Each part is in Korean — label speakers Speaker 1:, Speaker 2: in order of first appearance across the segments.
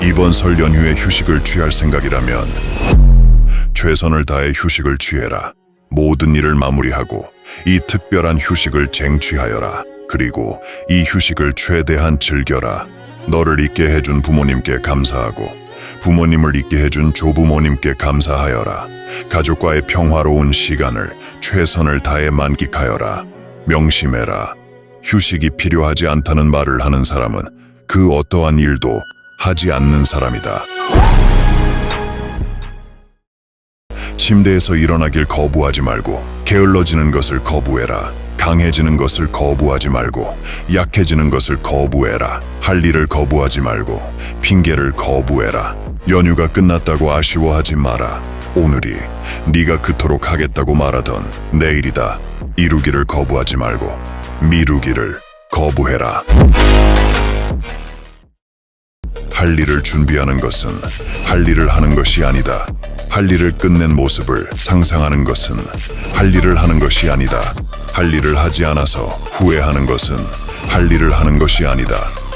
Speaker 1: 이번 설 연휴에 휴식을 취할 생각이라면 최선을 다해 휴식을 취해라. 모든 일을 마무리하고 이 특별한 휴식을 쟁취하여라. 그리고 이 휴식을 최대한 즐겨라. 너를 있게 해준 부모님께 감사하고 부모님을 있게 해준 조부모님께 감사하여라. 가족과의 평화로운 시간을 최선을 다해 만끽하여라. 명심해라. 휴식이 필요하지 않다는 말을 하는 사람은 그 어떠한 일도 하지 않는 사람이다. 침대에서 일어나길 거부하지 말고 게을러지는 것을 거부해라. 강해지는 것을 거부하지 말고 약해지는 것을 거부해라. 할 일을 거부하지 말고 핑계를 거부해라. 연휴가 끝났다고 아쉬워하지 마라. 오늘이 네가 그토록 하겠다고 말하던 내일이다. 이루기를 거부하지 말고 미루기를 거부해라. 할 일을 준비하는 것은 할 일을 하는 것이 아니다. 할 일을 끝낸 모습을 상상하는 것은 할 일을 하는 것이 아니다. 할 일을 하지 않아서 후회하는 것은 할 일을 하는 것이 아니다.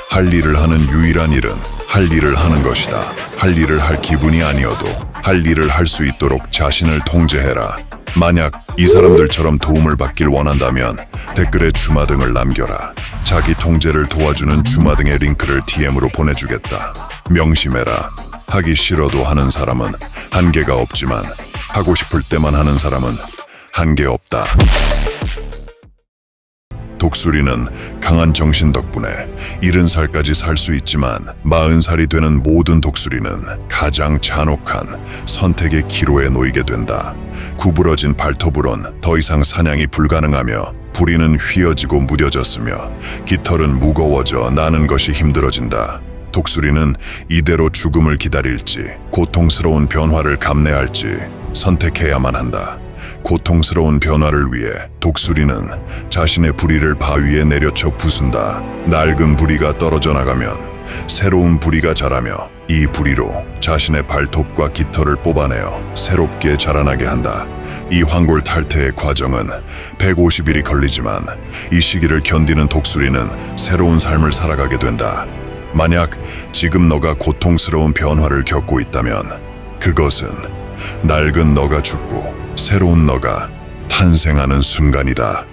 Speaker 1: 할 일을 하는 유일한 일은 할 일을 하는 것이다. 할 일을 할 기분이 아니어도 할 일을 할 수 있도록 자신을 통제해라. 만약 이 사람들처럼 도움을 받길 원한다면 댓글에 주마등을 남겨라. 자기 통제를 도와주는 주마등의 링크를 DM으로 보내주겠다. 명심해라. 하기 싫어도 하는 사람은 한계가 없지만 하고 싶을 때만 하는 사람은 한계 없다. 독수리는 강한 정신 덕분에 70살까지 살 수 있지만 40살이 되는 모든 독수리는 가장 잔혹한 선택의 기로에 놓이게 된다. 구부러진 발톱으론 더 이상 사냥이 불가능하며 부리는 휘어지고 무뎌졌으며 깃털은 무거워져 나는 것이 힘들어진다. 독수리는 이대로 죽음을 기다릴지 고통스러운 변화를 감내할지 선택해야만 한다. 고통스러운 변화를 위해 독수리는 자신의 부리를 바위에 내려쳐 부순다. 낡은 부리가 떨어져 나가면 새로운 부리가 자라며 이 부리로 자신의 발톱과 깃털을 뽑아내어 새롭게 자라나게 한다. 이 황골 탈퇴의 과정은 150일이 걸리지만 이 시기를 견디는 독수리는 새로운 삶을 살아가게 된다. 만약 지금 너가 고통스러운 변화를 겪고 있다면 그것은 낡은 너가 죽고 새로운 너가 탄생하는 순간이다.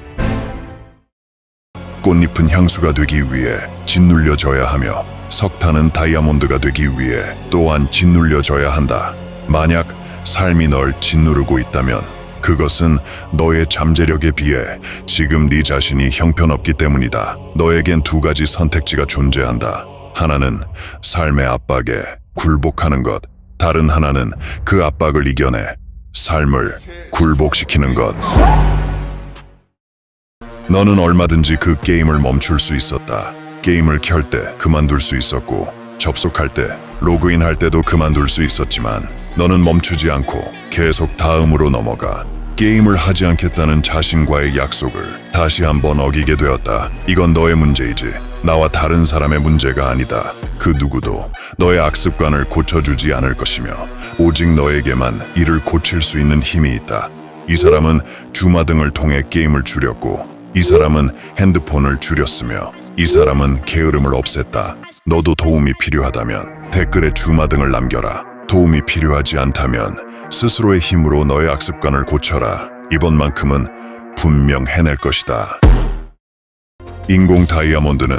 Speaker 1: 꽃잎은 향수가 되기 위해 짓눌려져야 하며 석탄은 다이아몬드가 되기 위해 또한 짓눌려져야 한다. 만약 삶이 널 짓누르고 있다면 그것은 너의 잠재력에 비해 지금 네 자신이 형편없기 때문이다. 너에겐 두 가지 선택지가 존재한다. 하나는 삶의 압박에 굴복하는 것, 다른 하나는 그 압박을 이겨내 삶을 굴복시키는 것. 너는 얼마든지 그 게임을 멈출 수 있었다. 게임을 켤 때 그만둘 수 있었고 접속할 때 로그인할 때도 그만둘 수 있었지만 너는 멈추지 않고 계속 다음으로 넘어가 게임을 하지 않겠다는 자신과의 약속을 다시 한번 어기게 되었다. 이건 너의 문제이지 나와 다른 사람의 문제가 아니다. 그 누구도 너의 악습관을 고쳐주지 않을 것이며 오직 너에게만 이를 고칠 수 있는 힘이 있다. 이 사람은 주마등을 통해 게임을 줄였고 이 사람은 핸드폰을 줄였으며 이 사람은 게으름을 없앴다. 너도 도움이 필요하다면 댓글에 주마등을 남겨라. 도움이 필요하지 않다면 스스로의 힘으로 너의 악습관을 고쳐라. 이번만큼은 분명 해낼 것이다. 인공 다이아몬드는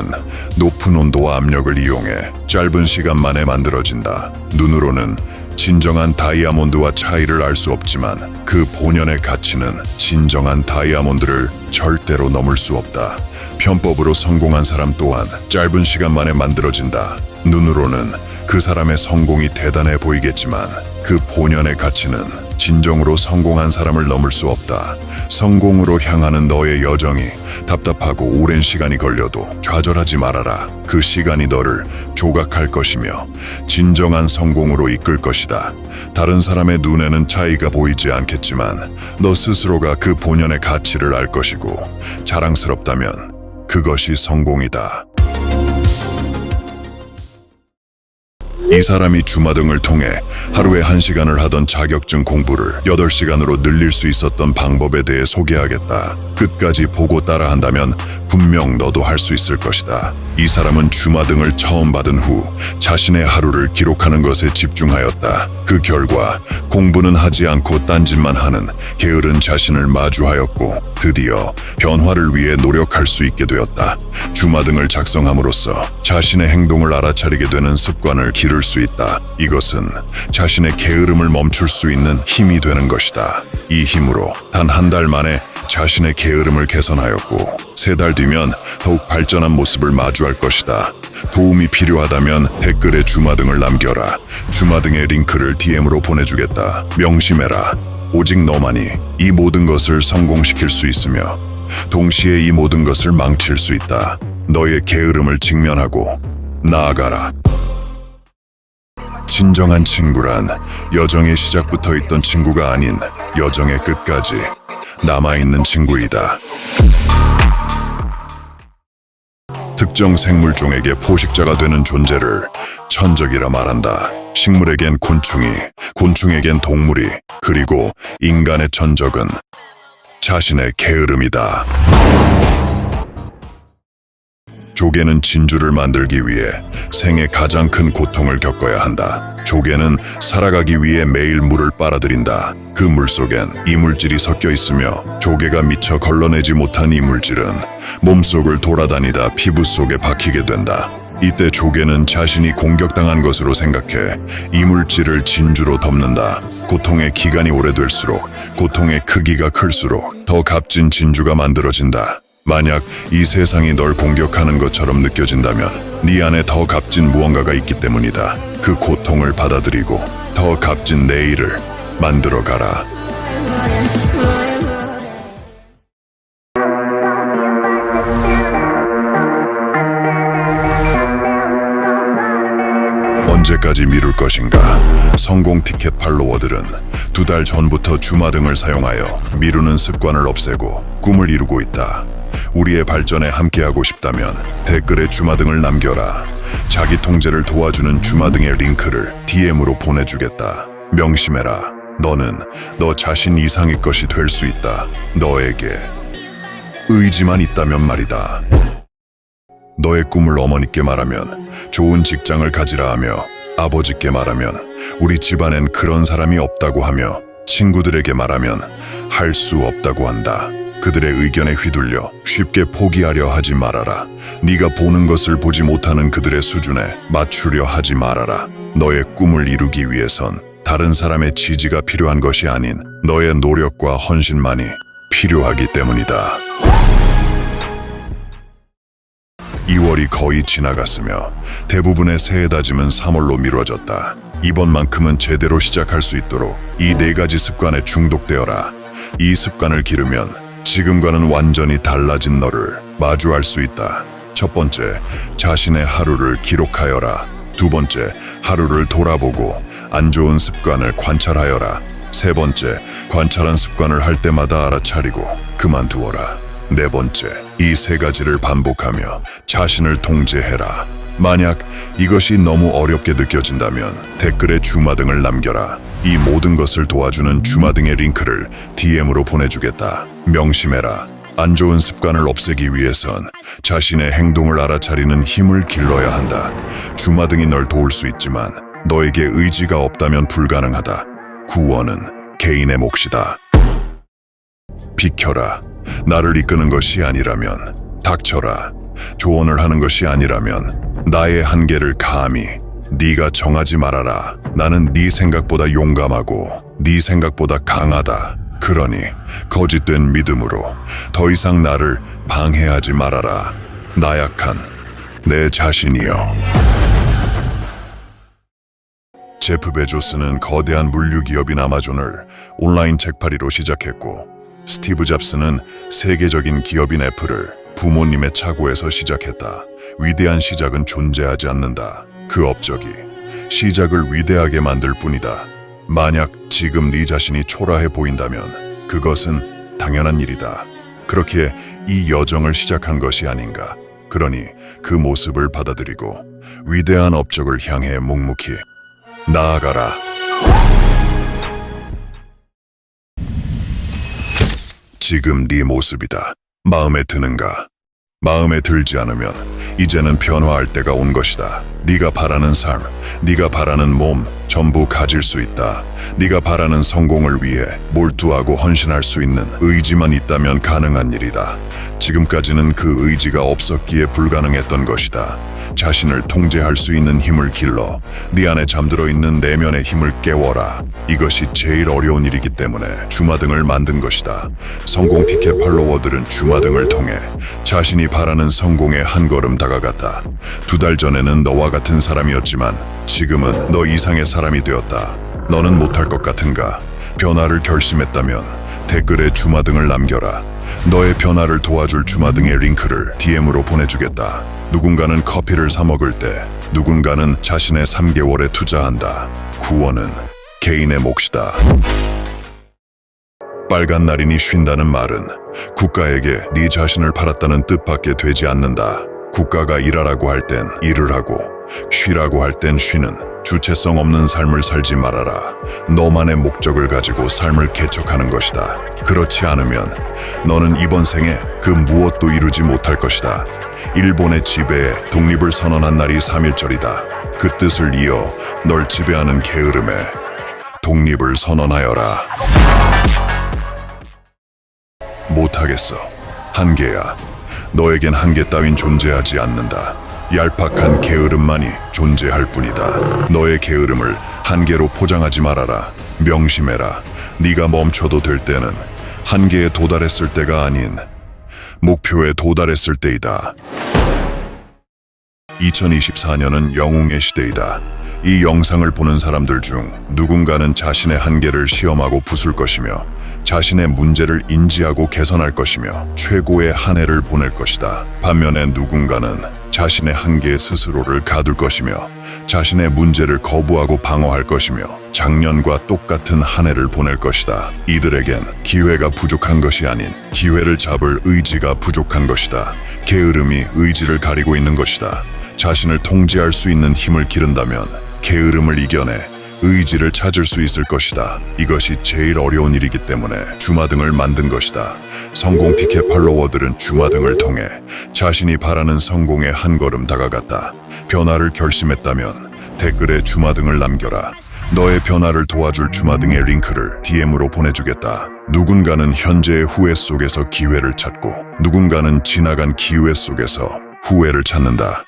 Speaker 1: 높은 온도와 압력을 이용해 짧은 시간 만에 만들어진다. 눈으로는 진정한 다이아몬드와 차이를 알 수 없지만 그 본연의 가치는 진정한 다이아몬드를 절대로 넘을 수 없다. 편법으로 성공한 사람 또한 짧은 시간 만에 만들어진다. 눈으로는 그 사람의 성공이 대단해 보이겠지만 그 본연의 가치는 진정으로 성공한 사람을 넘을 수 없다. 성공으로 향하는 너의 여정이 답답하고 오랜 시간이 걸려도 좌절하지 말아라. 그 시간이 너를 조각할 것이며 진정한 성공으로 이끌 것이다. 다른 사람의 눈에는 차이가 보이지 않겠지만 너 스스로가 그 본연의 가치를 알 것이고 자랑스럽다면 그것이 성공이다. 이 사람이 주마등을 통해 하루에 1시간을 하던 자격증 공부를 8시간으로 늘릴 수 있었던 방법에 대해 소개하겠다. 끝까지 보고 따라한다면 분명 너도 할 수 있을 것이다. 이 사람은 주마등을 처음 받은 후 자신의 하루를 기록하는 것에 집중하였다. 그 결과 공부는 하지 않고 딴짓만 하는 게으른 자신을 마주하였고 드디어 변화를 위해 노력할 수 있게 되었다. 주마등을 작성함으로써 자신의 행동을 알아차리게 되는 습관을 기를 수 있다. 이것은 자신의 게으름을 멈출 수 있는 힘이 되는 것이다. 이 힘으로 단 한 달 만에 자신의 게으름을 개선하였고 3달 뒤면 더욱 발전한 모습을 마주할 것이다. 도움이 필요하다면 댓글에 주마등을 남겨라. 주마등의 링크를 DM으로 보내주겠다. 명심해라. 오직 너만이 이 모든 것을 성공시킬 수 있으며 동시에 이 모든 것을 망칠 수 있다. 너의 게으름을 직면하고 나아가라. 진정한 친구란 여정의 시작부터 있던 친구가 아닌 여정의 끝까지 남아있는 친구이다. 특정 생물종에게 포식자가 되는 존재를 천적이라 말한다. 식물에겐 곤충이, 곤충에겐 동물이, 그리고 인간의 천적은 자신의 게으름이다. 조개는 진주를 만들기 위해 생애 가장 큰 고통을 겪어야 한다. 조개는 살아가기 위해 매일 물을 빨아들인다. 그 물 속엔 이물질이 섞여 있으며 조개가 미처 걸러내지 못한 이물질은 몸속을 돌아다니다 피부 속에 박히게 된다. 이때 조개는 자신이 공격당한 것으로 생각해 이물질을 진주로 덮는다. 고통의 기간이 오래될수록 고통의 크기가 클수록 더 값진 진주가 만들어진다. 만약 이 세상이 널 공격하는 것처럼 느껴진다면 네 안에 더 값진 무언가가 있기 때문이다. 그 고통을 받아들이고 더 값진 내일을 만들어가라. 언제까지 미룰 것인가? 성공 티켓 팔로워들은 2달 전부터 주마등을 사용하여 미루는 습관을 없애고 꿈을 이루고 있다. 우리의 발전에 함께하고 싶다면 댓글에 주마등을 남겨라. 자기 통제를 도와주는 주마등의 링크를 DM으로 보내주겠다. 명심해라. 너는 너 자신 이상의 것이 될 수 있다. 너에게 의지만 있다면 말이다. 너의 꿈을 어머니께 말하면 좋은 직장을 가지라 하며 아버지께 말하면 우리 집안엔 그런 사람이 없다고 하며 친구들에게 말하면 할 수 없다고 한다. 그들의 의견에 휘둘려 쉽게 포기하려 하지 말아라. 네가 보는 것을 보지 못하는 그들의 수준에 맞추려 하지 말아라. 너의 꿈을 이루기 위해선 다른 사람의 지지가 필요한 것이 아닌 너의 노력과 헌신만이 필요하기 때문이다. 2월이 거의 지나갔으며 대부분의 새해 다짐은 3월로 미뤄졌다. 이번만큼은 제대로 시작할 수 있도록 이 4가지 습관에 중독되어라. 이 습관을 기르면 지금과는 완전히 달라진 너를 마주할 수 있다. 첫 번째, 자신의 하루를 기록하여라. 두 번째, 하루를 돌아보고 안 좋은 습관을 관찰하여라. 세 번째, 관찰한 습관을 할 때마다 알아차리고 그만두어라. 네 번째, 이 3가지를 반복하며 자신을 통제해라. 만약 이것이 너무 어렵게 느껴진다면 댓글에 주마등을 남겨라. 이 모든 것을 도와주는 주마등의 링크를 DM으로 보내주겠다. 명심해라. 안 좋은 습관을 없애기 위해선 자신의 행동을 알아차리는 힘을 길러야 한다. 주마등이 널 도울 수 있지만 너에게 의지가 없다면 불가능하다. 구원은 개인의 몫이다. 비켜라. 나를 이끄는 것이 아니라면 닥쳐라. 조언을 하는 것이 아니라면 나의 한계를 감히 네가 정하지 말아라. 나는 네 생각보다 용감하고 네 생각보다 강하다. 그러니 거짓된 믿음으로 더 이상 나를 방해하지 말아라. 나약한 내 자신이여. 제프 베조스는 거대한 물류기업인 아마존을 온라인 책팔이로 시작했고 스티브 잡스는 세계적인 기업인 애플을 부모님의 차고에서 시작했다. 위대한 시작은 존재하지 않는다. 그 업적이 시작을 위대하게 만들 뿐이다. 만약 지금 네 자신이 초라해 보인다면 그것은 당연한 일이다. 그렇기에 이 여정을 시작한 것이 아닌가. 그러니 그 모습을 받아들이고 위대한 업적을 향해 묵묵히 나아가라. 지금 네 모습이다. 마음에 드는가? 마음에 들지 않으면 이제는 변화할 때가 온 것이다. 네가 바라는 삶, 네가 바라는 몸 전부 가질 수 있다. 네가 바라는 성공을 위해 몰두하고 헌신할 수 있는 의지만 있다면 가능한 일이다. 지금까지는 그 의지가 없었기에 불가능했던 것이다. 자신을 통제할 수 있는 힘을 길러 네 안에 잠들어 있는 내면의 힘을 깨워라. 이것이 제일 어려운 일이기 때문에 주마등을 만든 것이다. 성공 티켓 팔로워들은 주마등을 통해 자신이 바라는 성공에 한 걸음 다가갔다. 2달 전에는 너와 같은 사람이었지만 지금은 너 이상의 사람이 되었다. 너는 못할 것 같은가? 변화를 결심했다면 댓글에 주마등을 남겨라. 너의 변화를 도와줄 주마등의 링크를 DM으로 보내주겠다. 누군가는 커피를 사 먹을 때 누군가는 자신의 3개월에 투자한다. 구원은 개인의 몫이다. 빨간 날이니 쉰다는 말은 국가에게 네 자신을 팔았다는 뜻밖에 되지 않는다. 국가가 일하라고 할 땐 일을 하고 쉬라고 할 땐 쉬는 주체성 없는 삶을 살지 말아라. 너만의 목적을 가지고 삶을 개척하는 것이다. 그렇지 않으면 너는 이번 생에 그 무엇도 이루지 못할 것이다. 일본의 지배에 독립을 선언한 날이 3.1절이다. 그 뜻을 이어 널 지배하는 게으름에 독립을 선언하여라. 못하겠어. 한계야. 너에겐 한계 따윈 존재하지 않는다. 얄팍한 게으름만이 존재할 뿐이다. 너의 게으름을 한계로 포장하지 말아라. 명심해라. 네가 멈춰도 될 때는 한계에 도달했을 때가 아닌 목표에 도달했을 때이다. 2024년은 영웅의 시대이다. 이 영상을 보는 사람들 중 누군가는 자신의 한계를 시험하고 부술 것이며 자신의 문제를 인지하고 개선할 것이며 최고의 한 해를 보낼 것이다. 반면에 누군가는 자신의 한계에 스스로를 가둘 것이며 자신의 문제를 거부하고 방어할 것이며 작년과 똑같은 한 해를 보낼 것이다. 이들에겐 기회가 부족한 것이 아닌 기회를 잡을 의지가 부족한 것이다. 게으름이 의지를 가리고 있는 것이다. 자신을 통제할 수 있는 힘을 기른다면 게으름을 이겨내 의지를 찾을 수 있을 것이다. 이것이 제일 어려운 일이기 때문에 주마등을 만든 것이다. 성공 티켓 팔로워들은 주마등을 통해 자신이 바라는 성공에 한 걸음 다가갔다. 변화를 결심했다면 댓글에 주마등을 남겨라. 너의 변화를 도와줄 주마등의 링크를 DM으로 보내주겠다. 누군가는 현재의 후회 속에서 기회를 찾고 누군가는 지나간 기회 속에서 후회를 찾는다.